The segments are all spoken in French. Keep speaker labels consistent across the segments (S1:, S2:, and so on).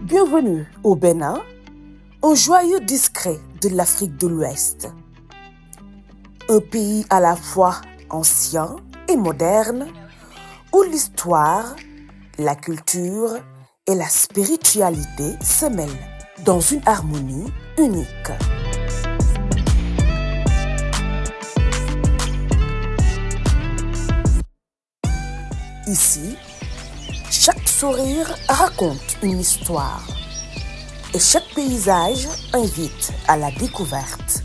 S1: Bienvenue au Bénin, un joyau discret de l'Afrique de l'Ouest. Un pays à la fois ancien et moderne, où l'histoire, la culture et la spiritualité se mêlent dans une harmonie unique. Ici, chaque sourire raconte une histoire et chaque paysage invite à la découverte.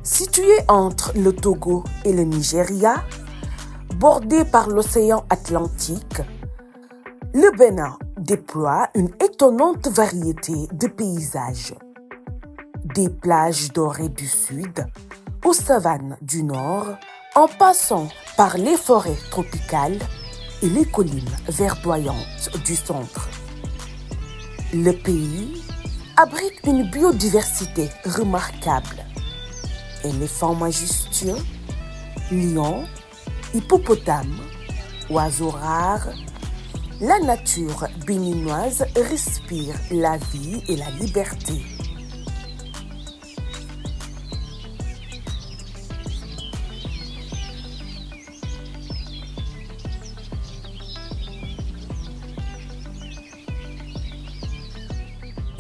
S1: Situé entre le Togo et le Nigeria, bordé par l'océan Atlantique, le Bénin déploie une étonnante variété de paysages. Des plages dorées du sud aux savanes du nord, en passant par les forêts tropicales et les collines verdoyantes du centre. Le pays abrite une biodiversité remarquable. Éléphants majestueux, lions, hippopotames, oiseaux rares, la nature béninoise respire la vie et la liberté.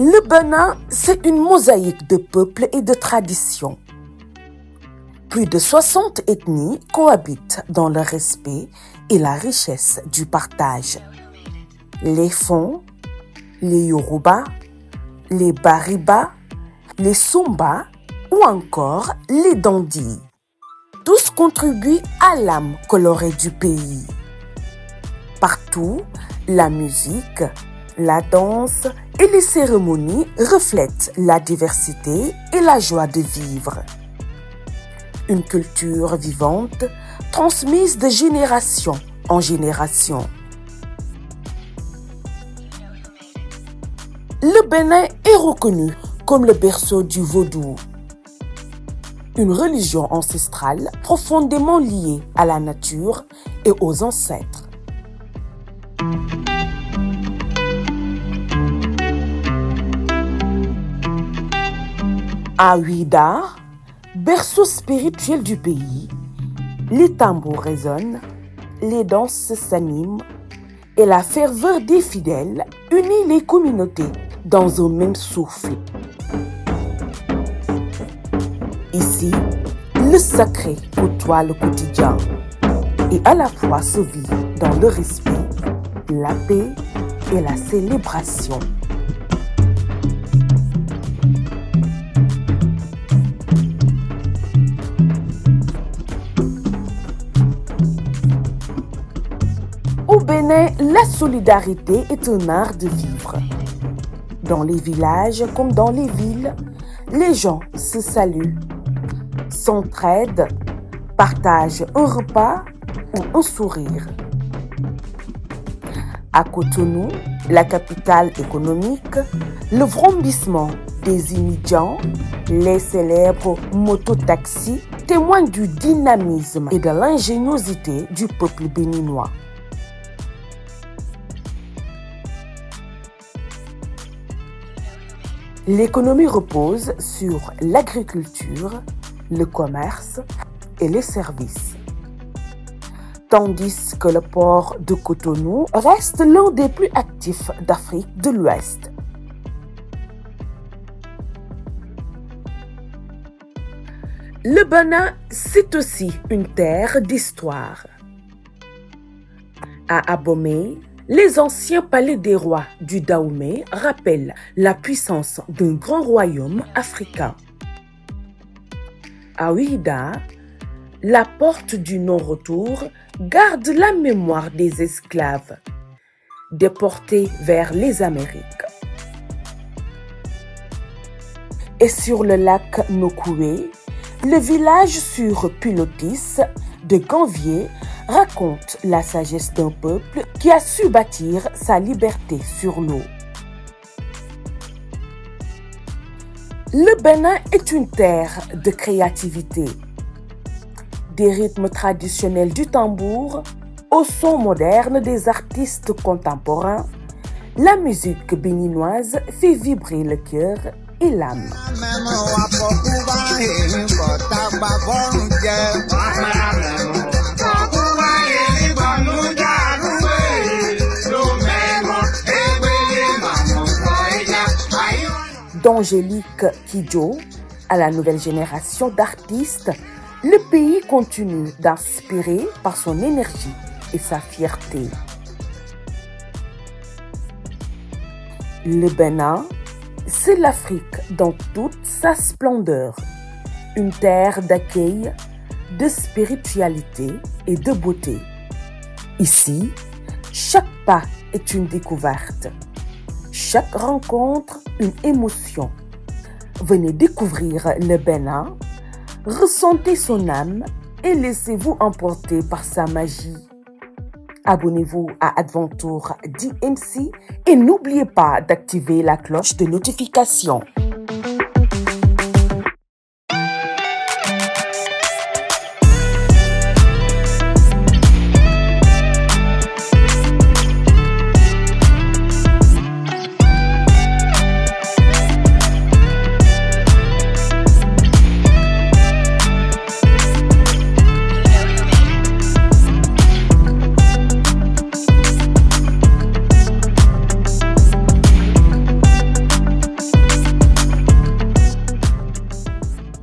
S1: Le Bénin, c'est une mosaïque de peuples et de traditions. Plus de 60 ethnies cohabitent dans le respect et la richesse du partage. Les Fon, les Yoruba, les Bariba, les Sumba ou encore les Dandi. Tous contribuent à l'âme colorée du pays. Partout, la musique, la danse et les cérémonies reflètent la diversité et la joie de vivre. Une culture vivante, transmise de génération en génération. Le Bénin est reconnu comme le berceau du vaudou, une religion ancestrale profondément liée à la nature et aux ancêtres. À Ouidah, berceau spirituel du pays, les tambours résonnent, les danses s'animent et la ferveur des fidèles unit les communautés dans un même souffle. Ici, le sacré côtoie le quotidien et à la fois se vit dans le respect, la paix et la célébration. Au Bénin, la solidarité est un art de vivre. Dans les villages comme dans les villes, les gens se saluent, s'entraident, partagent un repas ou un sourire. À Cotonou, la capitale économique, le vrombissement des immigrants, les célèbres mototaxis témoignent du dynamisme et de l'ingéniosité du peuple béninois. L'économie repose sur l'agriculture, le commerce et les services. Tandis que le port de Cotonou reste l'un des plus actifs d'Afrique de l'Ouest. Le Bénin, c'est aussi une terre d'histoire. À Abomey, les anciens palais des rois du Dahomey rappellent la puissance d'un grand royaume africain. À Ouidah, la porte du non-retour garde la mémoire des esclaves, déportés vers les Amériques. Et sur le lac Nokoué, le village sur Pilotis de Ganvier raconte la sagesse d'un peuple qui a su bâtir sa liberté sur l'eau. Le Bénin est une terre de créativité. des rythmes traditionnels du tambour au son moderne des artistes contemporains, la musique béninoise fait vibrer le cœur et l'âme. D'Angélique Kidjo à la nouvelle génération d'artistes, le pays continue d'inspirer par son énergie et sa fierté. Le Bénin, c'est l'Afrique dans toute sa splendeur, une terre d'accueil, de spiritualité et de beauté. Ici, chaque pas est une découverte, chaque rencontre une émotion. Venez découvrir le Bénin, ressentez son âme et laissez-vous emporter par sa magie. Abonnez-vous à Adventure DMC et n'oubliez pas d'activer la cloche de notification.